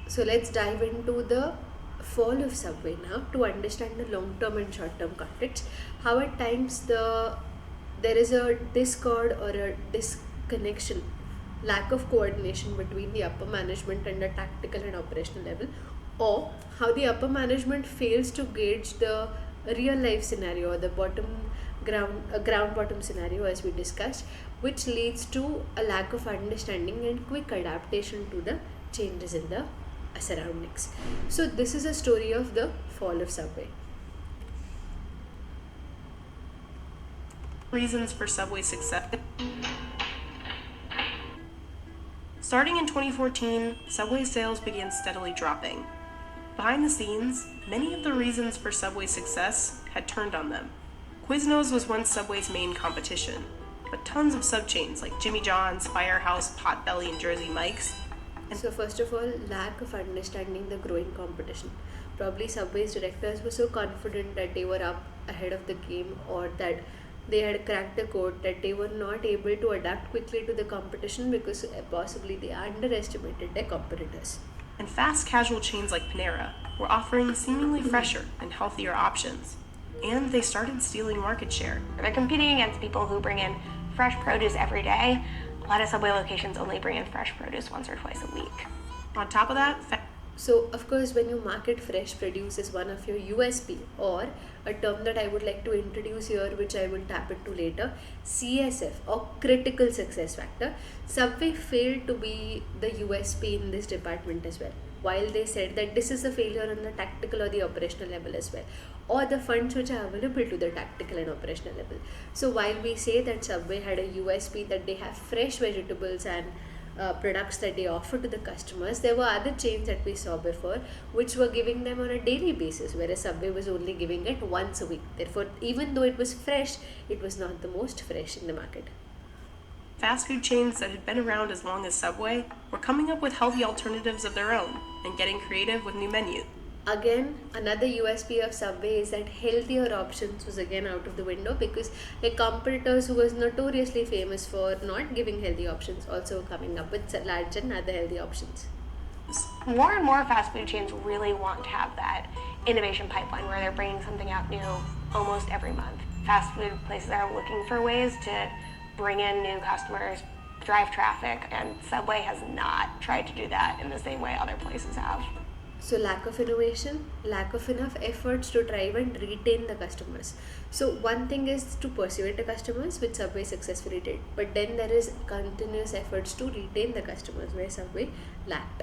So let's dive into the fall of Subway now to understand the long-term and short-term conflicts. How at times there is a discord or a disconnection, lack of coordination between the upper management and the tactical and operational level, or how the upper management fails to gauge the real life scenario or the ground bottom scenario as we discussed, which leads to a lack of understanding and quick adaptation to the changes in the surroundings. So this is a story of the fall of Subway. Reasons for Subway's success. Starting in 2014, Subway's sales began steadily dropping. Behind the scenes, many of the reasons for Subway's success had turned on them. Quiznos was once Subway's main competition, but tons of subchains like Jimmy John's, Firehouse, Potbelly, and Jersey Mike's. So first of all, lack of understanding the growing competition. Probably Subway's directors were so confident that they were up ahead of the game, or that they had cracked the code, that they were not able to adapt quickly to the competition because possibly they underestimated their competitors. And fast casual chains like Panera were offering seemingly fresher and healthier options. And they started stealing market share. They're competing against people who bring in fresh produce every day. A lot of Subway locations only bring in fresh produce once or twice a week. On top of that, So, of course, when you market fresh produce is one of your USP, or a term that I would like to introduce here, which I will tap into later, CSF or critical success factor. Subway failed to be the USP in this department as well. While they said that this is a failure on the tactical or the operational level as well, or the funds which are available to the tactical and operational level. So, while we say that Subway had a USP that they have fresh vegetables and products that they offer to the customers, there were other chains that we saw before which were giving them on a daily basis, whereas Subway was only giving it once a week. Therefore, even though it was fresh, it was not the most fresh in the market. fast food chains that had been around as long as Subway were coming up with healthy alternatives of their own and getting creative with new menus. Again, another USP of Subway is that healthier options was again out of the window, because the competitors who was notoriously famous for not giving healthy options also coming up with salads and other healthy options. More and more fast food chains really want to have that innovation pipeline where they're bringing something out new almost every month. Fast food places are looking for ways to bring in new customers, drive traffic, and Subway has not tried to do that in the same way other places have. So lack of innovation, lack of enough efforts to drive and retain the customers. So one thing is to persuade the customers, which Subway successfully did, but then there is continuous efforts to retain the customers, where Subway lacked.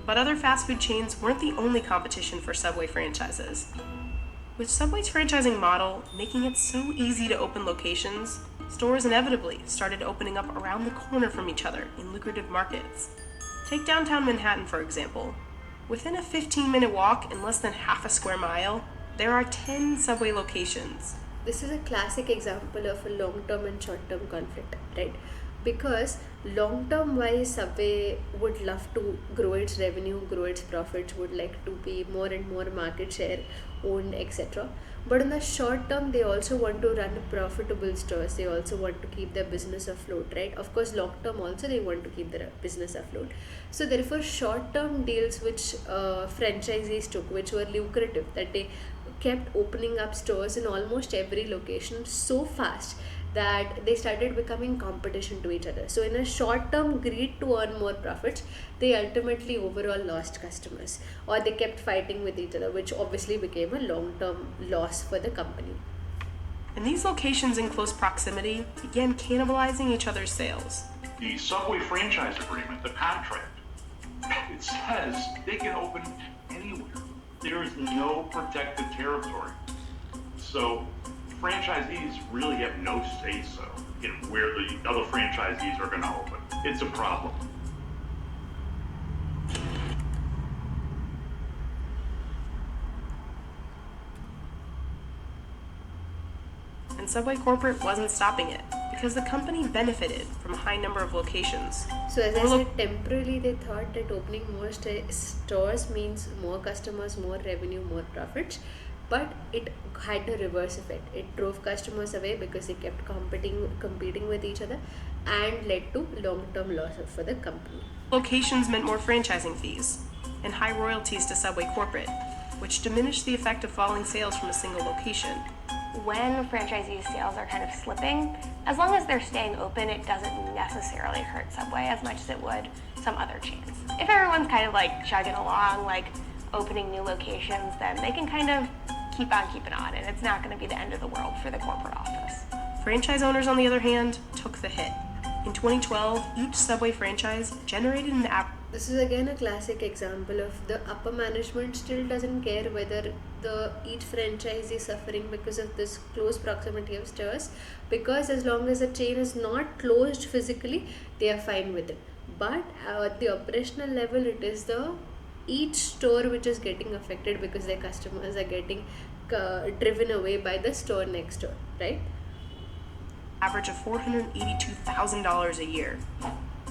But other fast food chains weren't the only competition for Subway franchises. With Subway's franchising model making it so easy to open locations, stores inevitably started opening up around the corner from each other in lucrative markets. Take downtown Manhattan, for example. Within a 15-minute walk and less than half a square mile, there are 10 Subway locations. This is a classic example of a long-term and short-term conflict, right? Because long-term wise, Subway would love to grow its revenue, grow its profits, would like to be more and more market share owned, etc. But in the short term, they also want to run profitable stores. They also want to keep their business afloat, right? Of course, long term also they want to keep their business afloat. So therefore, short term deals which franchisees took, which were lucrative, that they kept opening up stores in almost every location so fast that they started becoming competition to each other. So in a short term greed to earn more profits, they ultimately overall lost customers, or they kept fighting with each other, which obviously became a long term loss for the company. And these locations in close proximity began cannibalizing each other's sales. The Subway franchise agreement, the contract, it says they can open anywhere. There is no protected territory. So franchisees really have no say-so in where the other franchisees are going to open. It's a problem. And Subway Corporate wasn't stopping it, because the company benefited from a high number of locations. So as I said, temporarily they thought that opening more stores means more customers, more revenue, more profits. But it had a reverse effect. It drove customers away because they kept competing with each other, and led to long-term loss for the company. Locations meant more franchising fees. and high royalties to Subway corporate, which diminished the effect of falling sales from a single location. When franchisee sales are kind of slipping, as long as they're staying open, it doesn't necessarily hurt Subway as much as it would some other chains. If everyone's kind of like chugging along, like opening new locations, then they can kind of keep on keeping on, and it's not going to be the end of the world for the corporate office. Franchise owners, on the other hand, took the hit. In 2012, each Subway franchise generated an This is again a classic example of the upper management still doesn't care whether each franchise is suffering because of this close proximity of stores, because as long as the chain is not closed physically, they are fine with it. But at the operational level, it is each store which is getting affected because their customers are getting driven away by the store next door, right? average of $482,000 a year.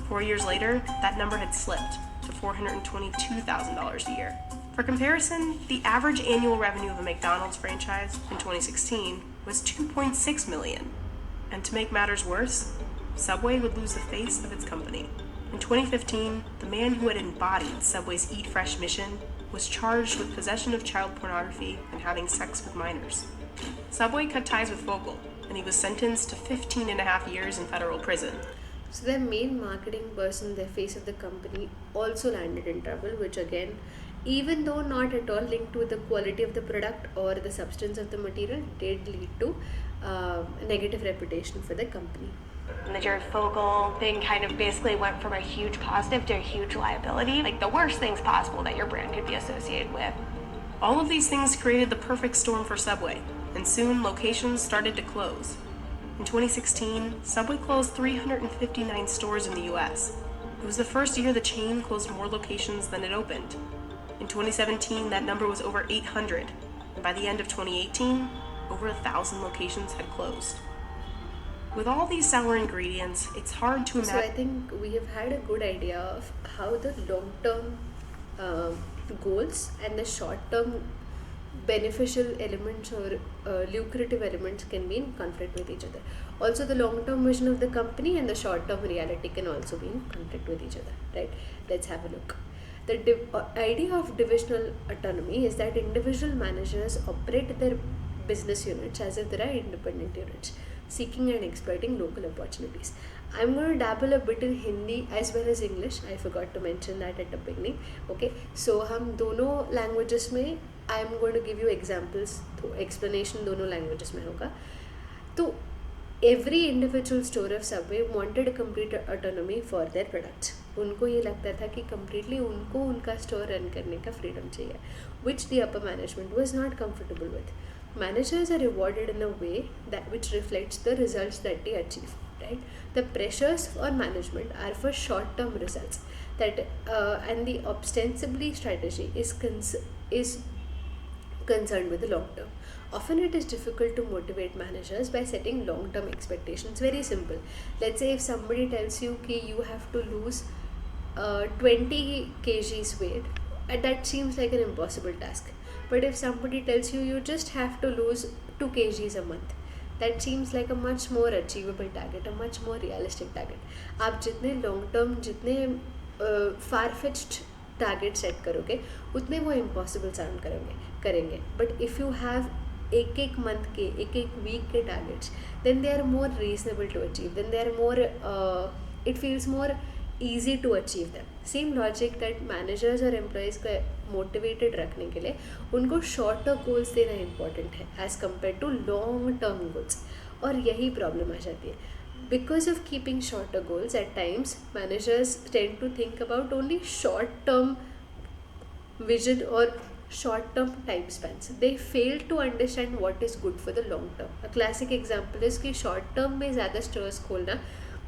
4 years later, that number had slipped to $422,000 a year. For comparison, the average annual revenue of a McDonald's franchise in 2016 was $2.6 million. And to make matters worse, Subway would lose the face of its company. In 2015, the man who had embodied Subway's Eat Fresh mission was charged with possession of child pornography and having sex with minors. Subway cut ties with Vogel, and he was sentenced to 15 and a half years in federal prison. So their main marketing person, the face of the company, also landed in trouble, which again, even though not at all linked to the quality of the product or the substance of the material, did lead to a negative reputation for the company. And the Jared Fogle thing kind of basically went from a huge positive to a huge liability, like the worst things possible that your brand could be associated with. All of these things created the perfect storm for Subway, and soon locations started to close. In 2016, Subway closed 359 stores in the US. It was the first year the chain closed more locations than it opened. In 2017, that number was over 800, and by the end of 2018, over 1,000 locations had closed. With all these sour ingredients, it's hard to imagine. So I think we have had a good idea of how the long-term goals and the short-term beneficial elements or lucrative elements can be in conflict with each other. Also, the long-term vision of the company and the short-term reality can also be in conflict with each other, right? Let's have a look. The idea of divisional autonomy is that individual managers operate their business units as if they are independent units, seeking and exploiting local opportunities. I'm going to dabble a bit in Hindi as well as English. I forgot to mention that at the beginning. Okay, so हम दोनों languages में I'm going to give you examples. तो explanation दोनों languages में होगा. तो every individual store of Subway wanted a complete autonomy for their products. उनको ये लगता था कि completely उनको उनका store run करने का freedom चाहिए, which the upper management was not comfortable with. Managers are rewarded in a way that which reflects the results that they achieve, right? The pressures for management are for short-term results, that and the ostensibly strategy is concerned with the long term. Often it is difficult to motivate managers by setting long-term expectations. Very simple. Let's say if somebody tells you that you have to lose 20 kgs weight, that seems like an impossible task. But if somebody tells you you just have to lose 2 kgs a month, that seems like a much more achievable target, a much more realistic target. आप जितने long term, जितने far-fetched target set करोगे, उतने वो impossible sound करेंगे. But if you have एक month के, एक week के targets, then they are more reasonable to achieve. Then they are more, it feels more easy to achieve them. Same logic that managers और employees को motivated रखने के लिए उनको shorter goals देना important है as compared to long term goals. और यही problem आ जाती है. Because of keeping shorter goals, at times managers tend to think about only short term vision or short term time spans. They fail to understand what is good for the long term. A classic example is कि short term में ज़्यादा stores खोलना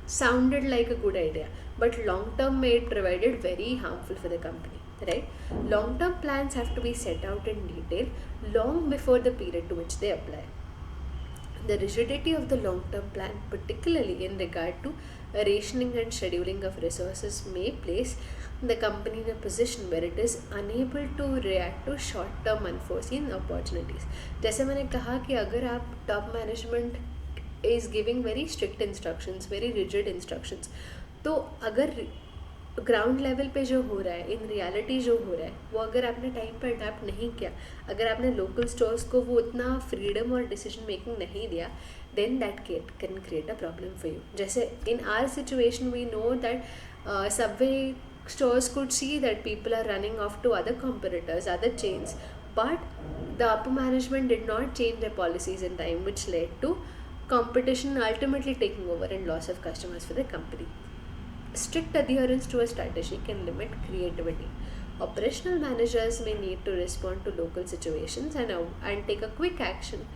sounded like a good idea, but long term may it provided very harmful for the company, right? Long term plans have to be set out in detail long before the period to which they apply. The rigidity of the long term plan, particularly in regard to rationing and scheduling of resources, may place the company in a position where it is unable to react to short term unforeseen opportunities. जैसे मैंने कहा कि अगर आप top management is giving very strict instructions, very rigid instructions, तो अगर ground level पे जो हो रहा है, इन रियलिटी जो हो रहा है, वो अगर आपने टाइम पर अडेप्ट नहीं किया, अगर आपने लोकल स्टोर्स को वो उतना फ्रीडम और डिसीजन मेकिंग नहीं दिया, then that can create a problem for you. जैसे in our situation we know that Subway stores could see that people are running off to other competitors, other chains, but the upper management did not change their policies in time, which led to competition ultimately taking over and loss of customers for the company. Strict adherence to a strategy can limit creativity. Operational managers may need to respond to local situations and take a quick action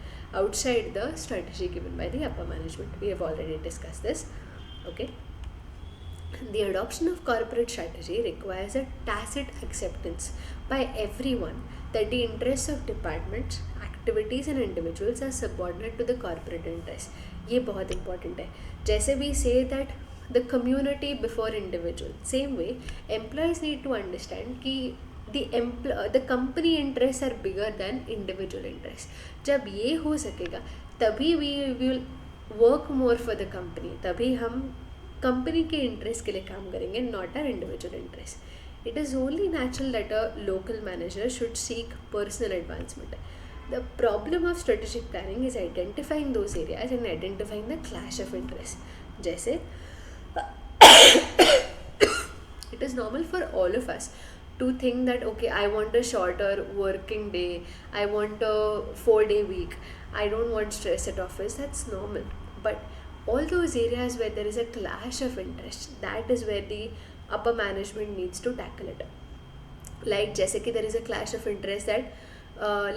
outside the strategy given by the upper management. We have already discussed this. Okay. The adoption of corporate strategy requires a tacit acceptance by everyone that the interests of departments, activities and individuals are subordinate to the corporate interests. ये बहुत important है. जैसे we say that the community before individual, same way employees need to understand कि the company interests are bigger than individual interests. जब ये हो सकेगा तभी we will work more for the company, तभी हम कंपनी के इंटरेस्ट के लिए काम करेंगे, not are individual interest. It is only natural that a local manager should seek personal advancement. The problem of strategic planning is identifying those areas and identifying the clash of interest. जैसे it is normal for all of us to think that okay, I want a shorter working day, I want a 4-day week, I don't want stress at office. That's normal. But all those areas where there is a clash of interest, that is where the upper management needs to tackle it. Like जैसे कि there is a clash of interest that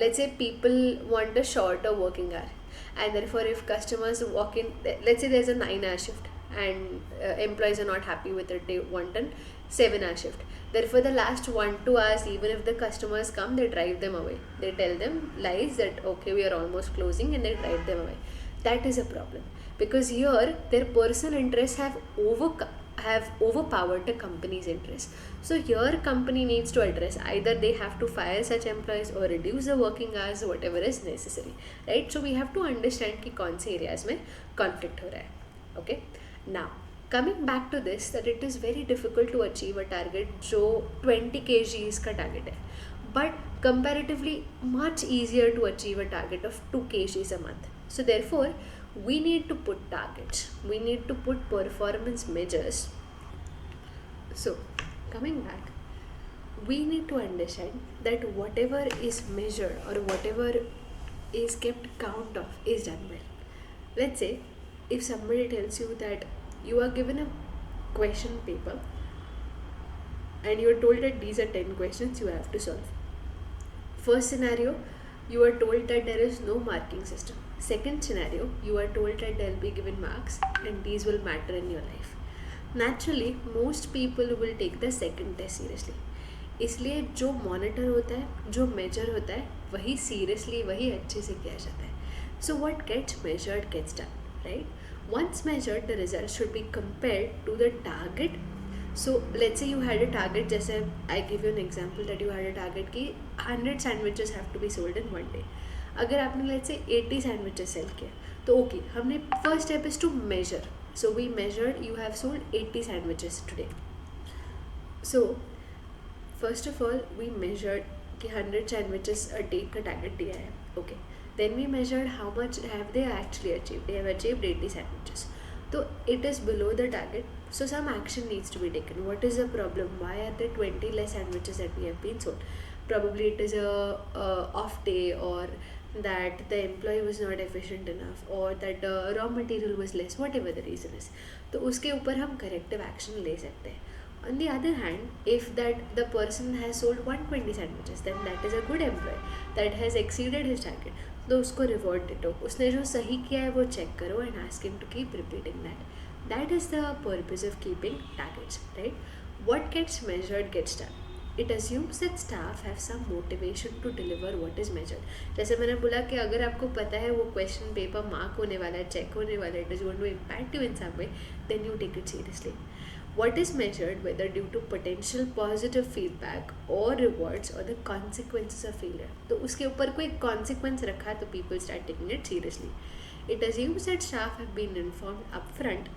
let's say people want a shorter working hour, and therefore if customers walk in, let's say there's a 9-hour shift and employees are not happy with it, they want a 7-hour shift. Therefore the last 1-2 hours, even if the customers come, they drive them away. They tell them lies that okay, we are almost closing, and they drive them away. That is a problem, because here their personal interests have overpowered the company's interests. So here company needs to address, either they have to fire such employees or reduce the working hours, whatever is necessary, right? So we have to understand कि कौन से areas में conflict हो रहा है. Okay. Now coming back to this, that it is very difficult to achieve a target जो 20 kgs का target है, but comparatively much easier to achieve a target of 2 kgs a month. So therefore we need to put targets, we need to put performance measures. So coming back, we need to understand that whatever is measured or whatever is kept count of is done well. Let's say if somebody tells you that you are given a question paper and you are told that these are 10 questions you have to solve. First scenario, you are told that there is no marking system. Second scenario, you are told that there will be given marks and these will matter in your life. Naturally, most people will take the second test seriously. इसलिए जो monitor होता है, जो major होता है, वही seriously, वही अच्छे से किया जाता है. So what gets measured gets done, right? Once measured, the results should be compared to the target. So let's say you had a target, जैसे I give you an example that you had a target कि 100 sandwiches have to be sold in one day. अगर आपने let's say 80 sandwiches sell किया, तो okay, हमने first step is to measure. So we measured, you have sold 80 sandwiches today. So first of all we measured कि 100 sandwiches a day का target दिया है. Okay. Then we measured how much have they actually achieved. They have achieved 80 sandwiches. So it is below the target. So some action needs to be taken. What is the problem? Why are there 20 less sandwiches that we have been sold? Probably it is a off day, or that the employee was not efficient enough, or that the raw material was less, whatever the reason is. तो उसके ऊपर हम corrective action ले सकते हैं. On the other hand, if that the person has sold 120 sandwiches, then that is a good employee that has exceeded his target. तो उसको reward दे दो. उसने जो सही किया है वो चेक करो and ask him to keep repeating that. That is the purpose of keeping targets, right? What gets measured gets done. It assumes that staff have some motivation to deliver what is measured. जैसे मैंने बोला कि अगर आपको पता है वो question paper mark होने वाला है, चेक होने वाला है, it is going to impact you in some way, then you take it seriously. What is measured, whether due to potential positive feedback or rewards or the consequences of failure. तो उसके ऊपर कोई consequence रखा तो people start taking it seriously. It assumes that staff have been informed upfront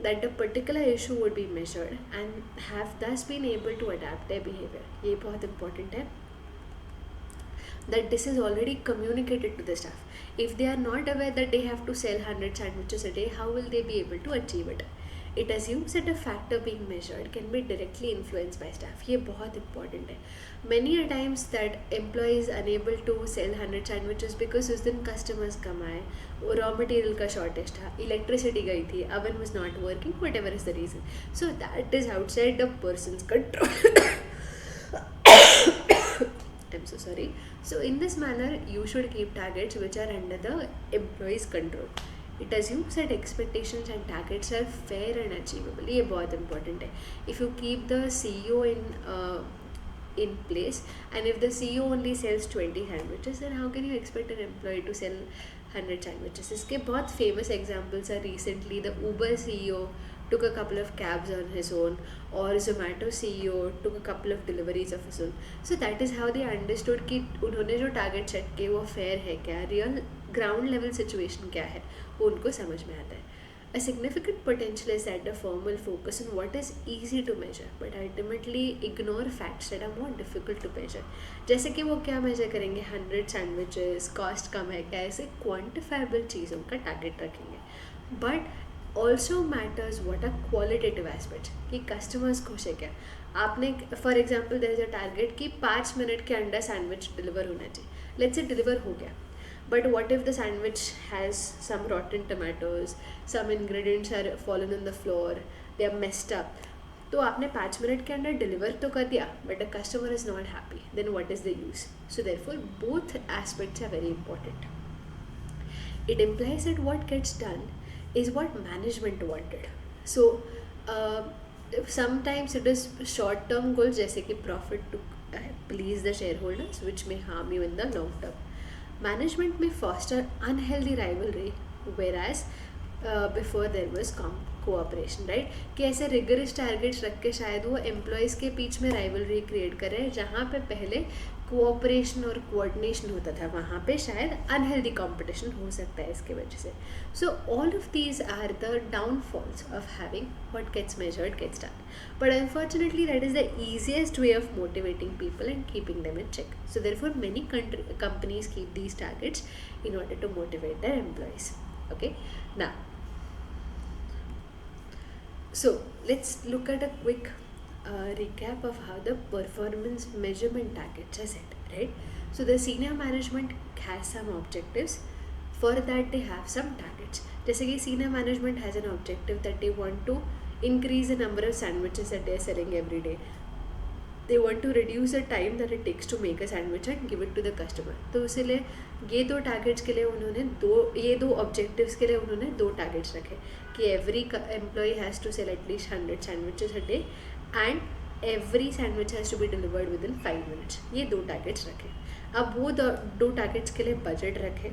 that a particular issue would be measured and have thus been able to adapt their behavior. ये बहुत important है that this is already communicated to the staff. If they are not aware that they have to sell 100 sandwiches a day, how will they be able to achieve it? It assumes that a factor being measured can be directly influenced by staff. ये बहुत important है. Many a times that employee is unable to sell 100 sandwiches because उस दिन customers कम आए, raw material का shortage था, electricity गई थी, oven was not working, whatever is the reason. So that is outside the person's control. I'm so sorry. So in this manner, you should keep targets which are under the employee's control. It assumes that expectations and targets are fair and achievable. ये बहुत important है. If you keep the CEO in place, and if the CEO only sells 20 sandwiches, then how can you expect an employee to sell 100 sandwiches? इसके बहुत famous examples are recently the Uber CEO took a couple of cabs on his own, or Zomato CEO took a couple of deliveries of his own. So that is how they understood कि उन्होंने जो target set किए वो fair है क्या, real ground level situation क्या है, वो उनको समझ में आता है. A significant potential is that the firm will focus on what is easy to measure, but ultimately ignore facts that are more difficult to measure. जैसे कि वो क्या measure करेंगे, 100 sandwiches, cost कम है क्या, ऐसे quantifiable चीज़ों का target रखेंगे. But also matters what are qualitative aspects, कि customers खुश है क्या. आपने for example there is a target कि 5 मिनट के अंदर sandwich deliver होना चाहिए. Let's say deliver हो गया, but what if the sandwich has some rotten tomatoes, some ingredients are fallen on the floor, they are messed up. तो आपने 5 minute के अंदर deliver तो कर दिया, but the customer is not happy, then what is the use? So therefore both aspects are very important. It implies that what gets done is what management wanted. So sometimes it is short term goals जैसे कि profit to please the shareholders, which may harm you in the long term. Management may foster unhealthy rivalry, whereas before there was cooperation, right? कि ऐसे rigorous targets रख के शायद वो employees के बीच में rivalry create करे, जहाँ पे पहले cooperation और coordination होता था, वहाँ पे शायद unhealthy competition हो सकता है इसके वजह से. So all of these are the downfalls of having what gets measured gets done. But unfortunately that is the easiest way of motivating people and keeping them in check. So therefore many companies keep these targets in order to motivate their employees. Okay, now so let's look at a quick recap of how the performance measurement targets are set, right? So the senior management has some objectives. For that they have some targets. जैसे कि senior management has an objective that they want to increase the number of sandwiches that they are selling every day. They want to reduce the time that it takes to make a sandwich and give it to the customer. तो इसलिए ये दो targets के लिए उन्होंने दो objectives के लिए उन्होंने दो targets रखे कि every employee has to sell at least 100 sandwiches a day and every sandwich has to be delivered within 5 minutes. ये दो targets रखे. अब वो दो targets के लिए budget रखे.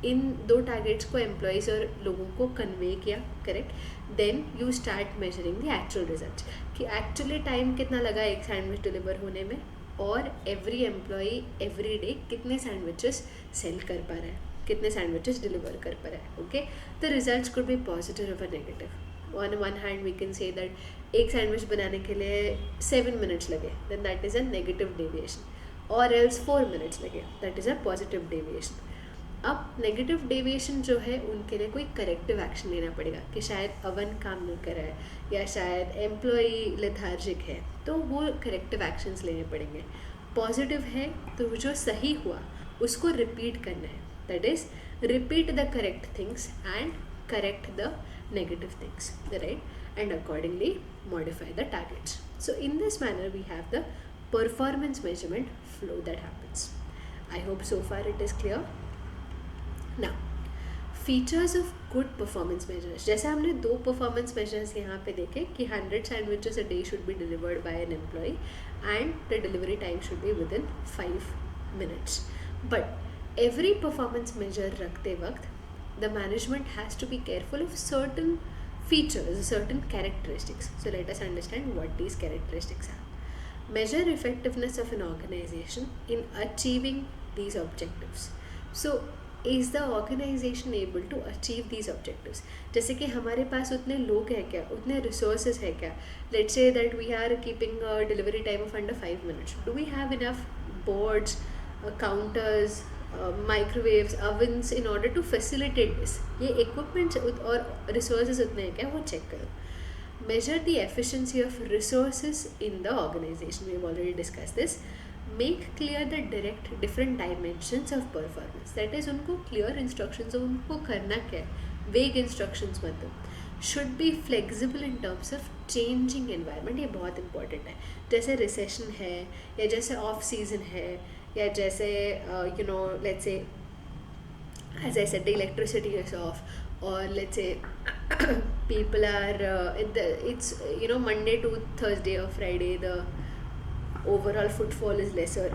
इन दो टारगेट्स को एम्प्लॉयज़ और लोगों को कन्वे किया, correct. Then you start measuring the actual results कि एक्चुअली टाइम कितना लगा एक सैंडविच डिलीवर होने में, और एवरी एम्प्लॉई एवरी डे कितने सैंडविचेस सेल कर पा रहा है, कितने सैंडविचेस डिलीवर कर पा रहा है. Okay, the results could be positive और negative. On one hand we can say that एक सैंडविच बनाने के लिए 7 मिनट्स लगे, then that is a negative deviation, और एल्स 4 मिनट्स लगे, that is a positive deviation. अब नेगेटिव डेविएशन जो है उनके लिए कोई करेक्टिव एक्शन लेना पड़ेगा कि शायद अवन काम नहीं कर रहा है या शायद एम्प्लॉई लेथार्जिक है, तो वो करेक्टिव एक्शंस लेने पड़ेंगे. पॉजिटिव है तो जो सही हुआ उसको रिपीट करना है, that is repeat the correct things and correct the negative things, right, and accordingly modify the targets. So in this manner we have the performance measurement flow that happens. I hope so far it is clear. Now, features of good performance measures. जैसे हमने दो performance measures यहाँ पे देखे कि 100 sandwiches a day should be delivered by an employee and the delivery time should be within 5 minutes. But every performance measure रखते वक्त the management has to be careful of certain features, certain characteristics. So let us understand what these characteristics are. Measure effectiveness of an organization in achieving these objectives. So is the organization able to achieve these objectives? जैसे कि हमारे पास उतने लोग हैं क्या, उतने resources है क्या? Let's say that we are keeping a delivery time of under 5 minutes. Do we have enough boards, counters, microwaves, ovens in order to facilitate this? ये equipment और resources उतने हैं क्या, वो check करो. Measure the efficiency of resources in the organization. We've already discussed this. Make clear the different dimensions of performance. That is, उनको clear instructions हो, उनको करना क्या है. Vague instructions मत दो. Should be flexible in terms of changing environment. ये बहुत important है. जैसे recession है, या जैसे off season है, या जैसे let's say, as I said, the electricity is off, or let's say people are it's Monday to Thursday or Friday, the overall footfall is lesser.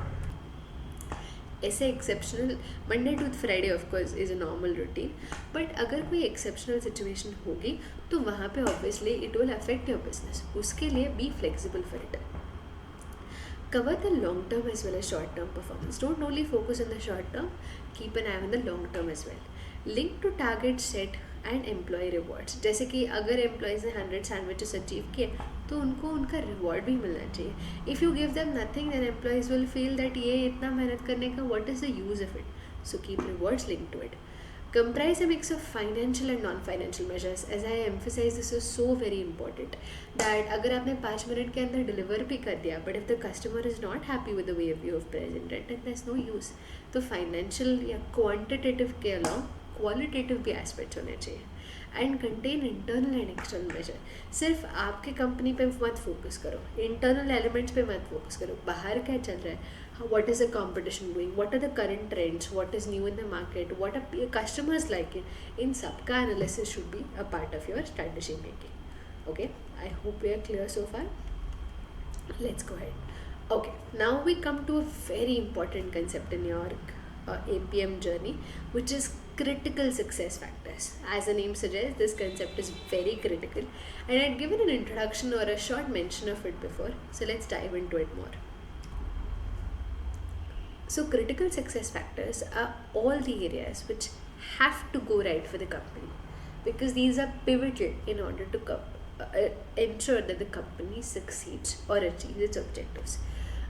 ऐसे exceptional Monday to Friday of course is a normal routine, but अगर कोई exceptional situation होगी तो वहाँ पे obviously it will affect your business. उसके लिए be flexible for it. Cover the long term as well as short term performance. Don't only focus on the short term, keep an eye on the long term as well. Link to target set and employ rewards. जैसे कि अगर employees ने 100 sandwiches achieve किए तो उनको उनका reward भी मिलना चाहिए. If you give them nothing then employees will feel that ये इतना मेहनत करने का what is the use of it. So keep rewards link to it. Comprise a mix of financial and non-financial measures. As I emphasize, this is so very important that अगर आपने 5 minute के अंदर deliver भी कर दिया, but if the customer is not happy with the way you have presented it, then there's no use. तो financial या quantitative के अलावा क्वालिटेटिव भी एस्पेक्ट्स होने चाहिए. And content internal and external major. सिर्फ आपके कंपनी पे मत फोकस करो, इंटरनल एलिमेंट्स पे मत फोकस करो. बाहर क्या चल रहा है, what is the competition doing, what are the current trends, what is new in the market, what are customers like it. In सबका analysis should be a part of your strategy making. Okay, I hope we are clear so far. Let's go ahead. Okay, now we come to a very important concept in your APM journey, which is critical success factors. As the name suggests, this concept is very critical, and I had given an introduction or a short mention of it before, so let's dive into it more. So critical success factors are all the areas which have to go right for the company, because these are pivotal in order to ensure that the company succeeds or achieves its objectives.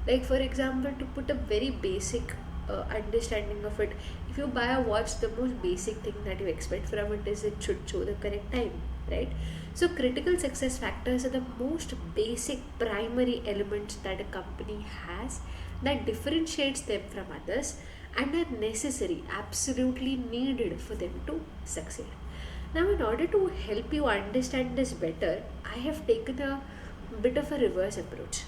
Like for example, to put a very basic understanding of it, if you buy a watch, the most basic thing that you expect from it is it should show the correct time, right? So critical success factors are the most basic primary elements that a company has that differentiates them from others and are necessary, absolutely needed for them to succeed. Now, in order to help you understand this better, I have taken a bit of a reverse approach.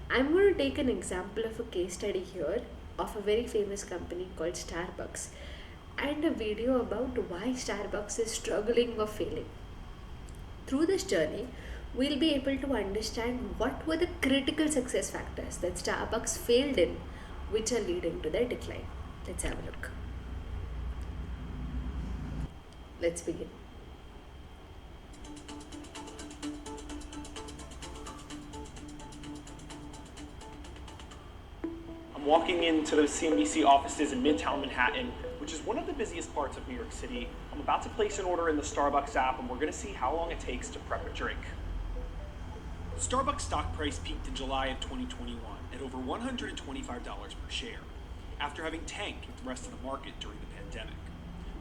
I'm going to take an example of a case study here of a very famous company called Starbucks, and a video about why Starbucks is struggling or failing. Through this journey, we'll be able to understand what were the critical success factors that Starbucks failed in, which are leading to their decline. Let's have a look. Let's begin. Walking into the CNBC offices in Midtown Manhattan, which is one of the busiest parts of New York City. I'm about to place an order in the Starbucks app, and we're going to see how long it takes to prep a drink. The Starbucks stock price peaked in July of 2021 at over $125 per share, after having tanked with the rest of the market during the pandemic.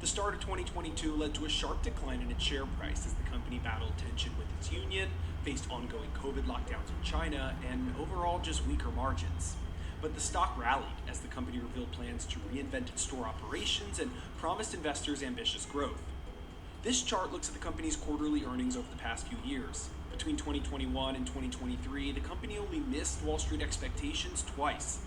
The start of 2022 led to a sharp decline in its share price as the company battled tension with its union, faced ongoing COVID lockdowns in China, and overall just weaker margins. But the stock rallied as the company revealed plans to reinvent its store operations and promised investors ambitious growth. This chart looks at the company's quarterly earnings over the past few years. Between 2021 and 2023, the company only missed Wall Street expectations twice.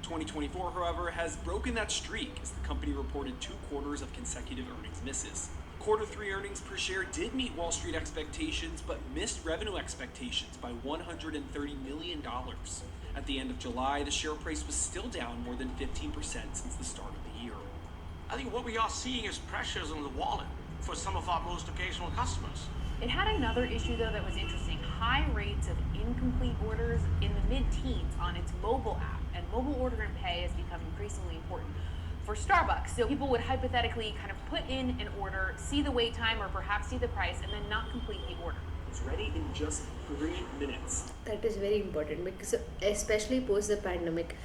2024, however, has broken that streak as the company reported 2 quarters of consecutive earnings misses. Q3 earnings per share did meet Wall Street expectations, but missed revenue expectations by $130 million. At the end of July, the share price was still down more than 15% since the start of the year. I think what we are seeing is pressures on the wallet for some of our most occasional customers. It had another issue, though, that was interesting. High rates of incomplete orders in the mid-teens on its mobile app, and mobile order and pay has become increasingly important. for Starbucks. So people would hypothetically kind of put in an order, see the wait time or perhaps see the price, and then not complete the order. It's ready in just 3 minutes. That is very important because, especially post the pandemic,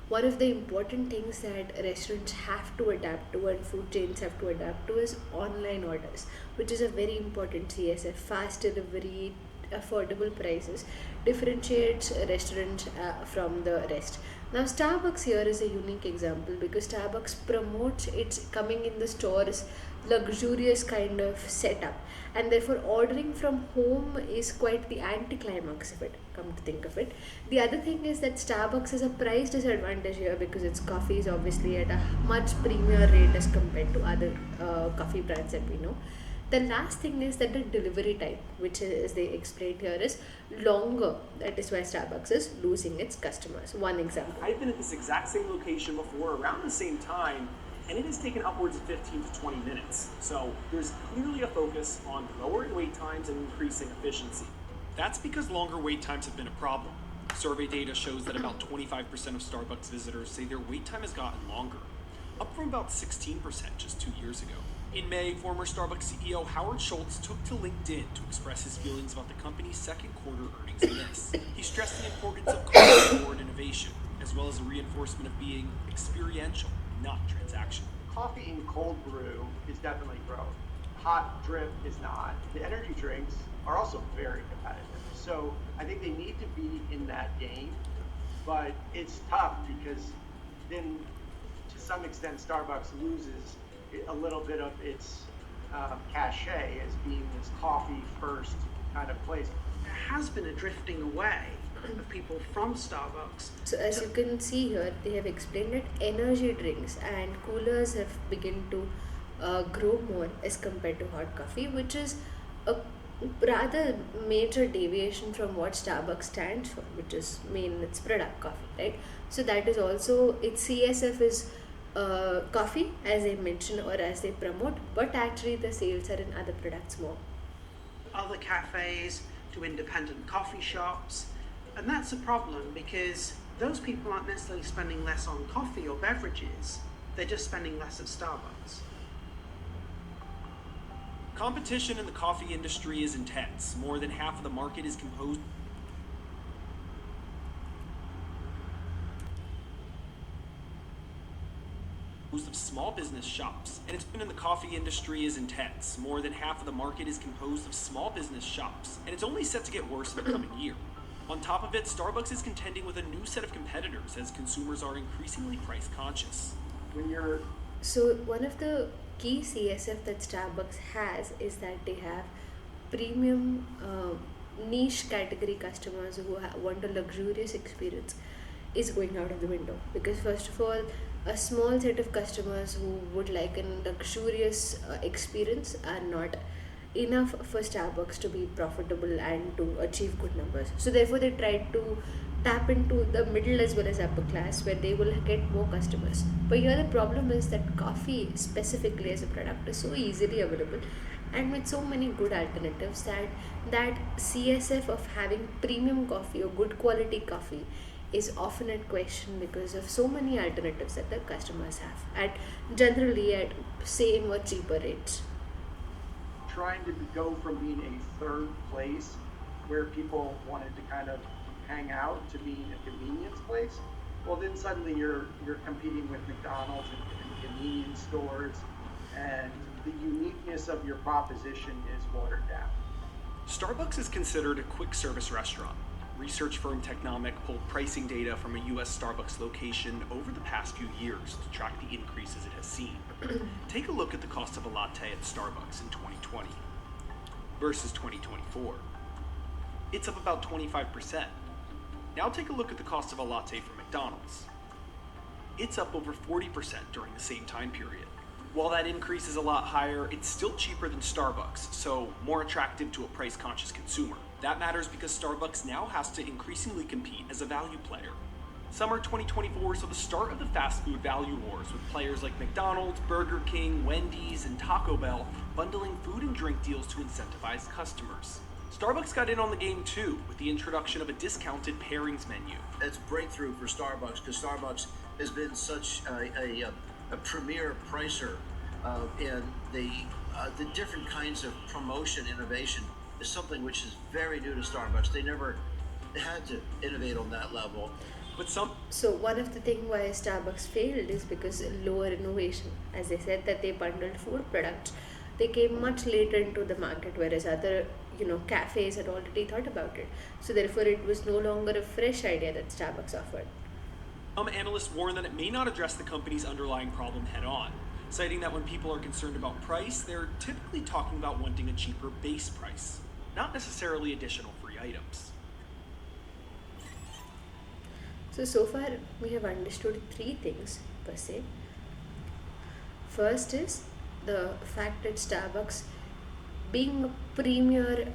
one of the important things that restaurants have to adapt to and food chains have to adapt to is online orders, which is a very important CSF. Fast delivery, affordable prices differentiates restaurants from the rest. Now, Starbucks here is a unique example because Starbucks promotes its coming in the stores luxurious kind of setup, and therefore ordering from home is quite the anticlimax of it, come to think of it. The other thing is that Starbucks has a price disadvantage here because its coffee is obviously at a much premier rate as compared to other coffee brands that we know. The last thing is that the delivery time, which is, as they explained here, is longer. That is why Starbucks is losing its customers. One example. I've been at this exact same location before around the same time, and it has taken upwards of 15 to 20 minutes. So there's clearly a focus on lowering wait times and increasing efficiency. That's because longer wait times have been a problem. Survey data shows that about 25% of Starbucks visitors say their wait time has gotten longer, up from about 16% just 2 years ago. In May, former Starbucks CEO Howard Schultz took to LinkedIn to express his feelings about the company's second quarter earnings miss. He stressed the importance of coffee-forward innovation, as well as a reinforcement of being experiential, not transactional. Coffee in cold brew is definitely growing. Hot drip is not. The energy drinks are also very competitive. So I think they need to be in that game, but it's tough because then to some extent Starbucks loses a little bit of its cachet as being this coffee first kind of place. There has been a drifting away of people from Starbucks. So as you can see here, they have explained that energy drinks and coolers have begun to grow more as compared to hot coffee, which is a rather major deviation from what Starbucks stands for, which is main its product coffee, right? So that is also its CSF is coffee, as they mention or as they promote, but actually the sales are in other products more. Other cafes to independent coffee shops, and that's a problem because those people aren't necessarily spending less on coffee or beverages, they're just spending less at Starbucks. Competition in the coffee industry is intense. More than half of the market is composed of small business shops, and it's been in the coffee industry is intense. More than half of the market is composed of small business shops, and it's only set to get worse in the coming year. On top of it, Starbucks is contending with a new set of competitors as consumers are increasingly price conscious. So one of the key CSF that Starbucks has is that they have premium niche category customers who want a luxurious experience is going out of the window, because first of all, a small set of customers who would like a luxurious experience are not enough for Starbucks to be profitable and to achieve good numbers. So therefore they try to tap into the middle as well as upper class where they will get more customers. But here the problem is that coffee specifically as a product is so easily available and with so many good alternatives that CSF of having premium coffee or good quality coffee is often at question because of so many alternatives that the customers have at generally at same or cheaper rates. Trying to go from being a third place where people wanted to kind of hang out to being a convenience place, well then suddenly you're competing with McDonald's and convenience stores, and the uniqueness of your proposition is watered down. Starbucks is considered a quick service restaurant. Research firm Technomic pulled pricing data from a US Starbucks location over the past few years to track the increases it has seen. Take a look at the cost of a latte at Starbucks in 2020 versus 2024. It's up about 25%. Now take a look at the cost of a latte from McDonald's. It's up over 40% during the same time period. While that increase is a lot higher, it's still cheaper than Starbucks, so more attractive to a price-conscious consumer. That matters because Starbucks now has to increasingly compete as a value player. Summer 2024 saw the start of the fast food value wars, with players like McDonald's, Burger King, Wendy's, and Taco Bell bundling food and drink deals to incentivize customers. Starbucks got in on the game too, with the introduction of a discounted pairings menu. It's breakthrough for Starbucks because Starbucks has been such a a premier pricer, and the different kinds of promotion innovation is something which is very new to Starbucks. They never had to innovate on that level. But some So one of the thing why Starbucks failed is because lower innovation. As they said that they bundled food products, they came much later into the market, whereas other cafes had already thought about it. So therefore, it was no longer a fresh idea that Starbucks offered. analysts warn that it may not address the company's underlying problem head on, citing that when people are concerned about price, they're typically talking about wanting a cheaper base price, not necessarily additional free items. So far we have understood three things per se. First is the fact that Starbucks, being a premier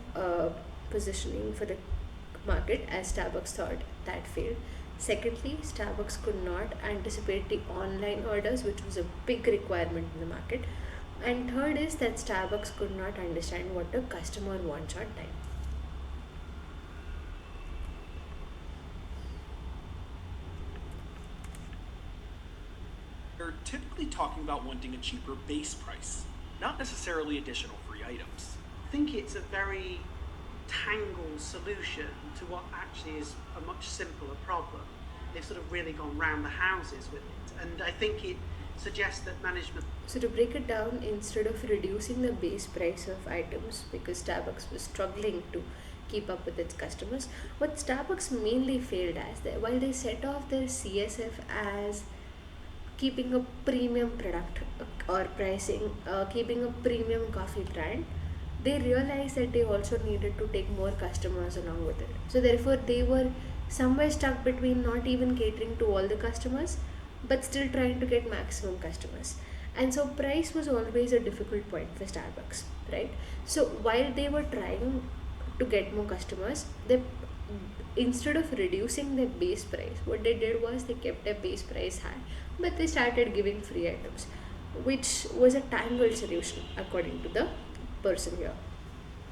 positioning for the market, as Starbucks thought, that failed. Secondly, Starbucks could not anticipate the online orders, which was a big requirement in the market. And third is that Starbucks could not understand what the customer wants on time. They're typically talking about wanting a cheaper base price, not necessarily additional free items. I think it's a very tangled solution to what actually is a much simpler problem. They've sort of really gone round the houses with it, and I think it suggests that management. So to break it down, instead of reducing the base price of items because Starbucks was struggling to keep up with its customers, what Starbucks mainly failed as, while they set off their CSF as keeping a premium product or pricing, keeping a premium coffee brand, they realized that they also needed to take more customers along with it. So therefore, they were somewhere stuck between not even catering to all the customers, but still trying to get maximum customers. And so price was always a difficult point for Starbucks, right? So while they were trying to get more customers, they, instead of reducing their base price, what they did was they kept their base price high, but they started giving free items, which was a tangled solution according to the person here.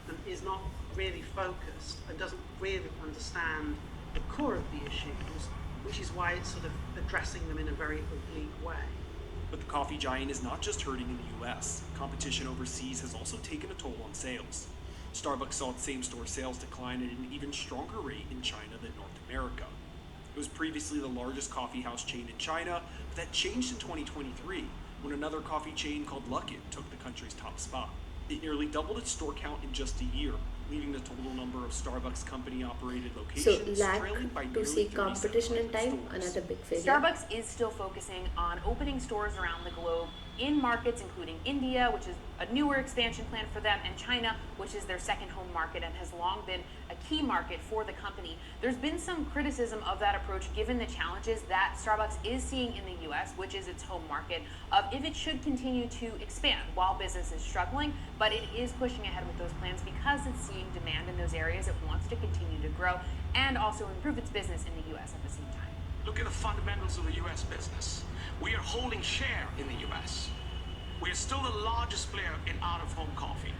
And is not really focused and doesn't really understand the core of the issues, which is why it's sort of addressing them in a very oblique way. But the coffee giant is not just hurting in the US. Competition overseas has also taken a toll on sales. Starbucks saw its same-store sales decline at an even stronger rate in China than North America. It was previously the largest coffee house chain in China, but that changed in 2023 when another coffee chain called Luckin took the country's top spot. It nearly doubled its store count in just a year, leaving the total number of Starbucks company-operated locations So trailing by lack to nearly see competition in 37,000 time, stores. another big failure. Starbucks is still focusing on opening stores around the globe in markets including India, which is a newer expansion plan for them, and China, which is their second home market and has long been a key market for the company. There's been some criticism of that approach given the challenges that Starbucks is seeing in the US, which is its home market, of if it should continue to expand while business is struggling, but it is pushing ahead with those plans because it's seeing demand in those areas. It wants to continue to grow and also improve its business in the US at the same time. Look at the fundamentals of the U.S. business. We are holding share in the U.S. We are still the largest player in out-of-home coffee.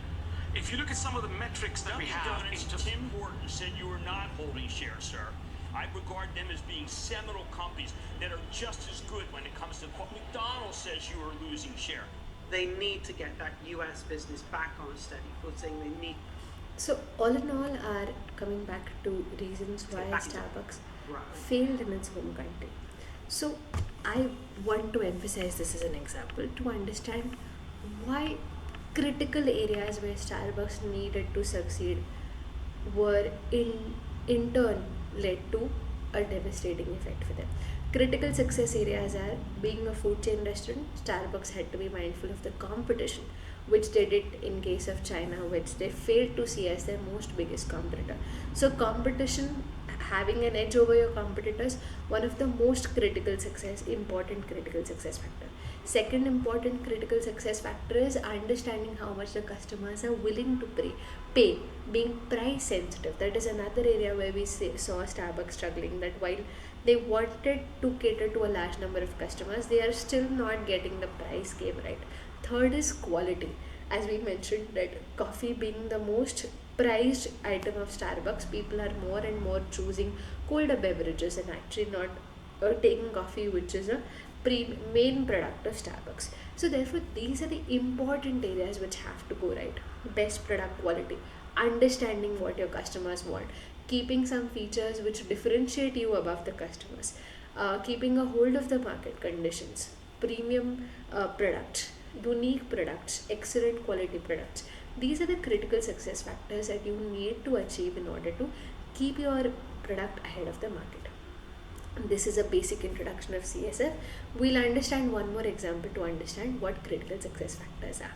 If you look at some of the metrics that we have, it's just... Tim Horton said you were not holding share, sir. I regard them as being seminal companies that are just as good when it comes to what McDonald's says you are losing share. They need to get that US business back on a steady footing. They need. So all in all are coming back to reasons why Starbucks failed in its home country. So I want to emphasize this as an example to understand why critical areas where Starbucks needed to succeed were in turn led to a devastating effect for them. Critical success areas are being a food chain restaurant, Starbucks had to be mindful of the competition, which they did in case of China, which they failed to see as their most biggest competitor. So competition, having an edge over your competitors, one of the most important critical success factor. Second important critical success factor is understanding how much the customers are willing to pay, being price sensitive. That is another area where we saw Starbucks struggling, that while they wanted to cater to a large number of customers, they are still not getting the price game right. Third is quality. As we mentioned, that coffee being the most prized item of Starbucks, people are more and more choosing colder beverages and actually not taking coffee, which is a main product of Starbucks. So therefore, these are the important areas which have to go right. Best product quality, understanding what your customers want, keeping some features which differentiate you above the customers, keeping a hold of the market conditions, premium products, unique products, excellent quality products. These are the critical success factors that you need to achieve in order to keep your product ahead of the market. This is a basic introduction of CSF. We'll understand one more example to understand what critical success factors are.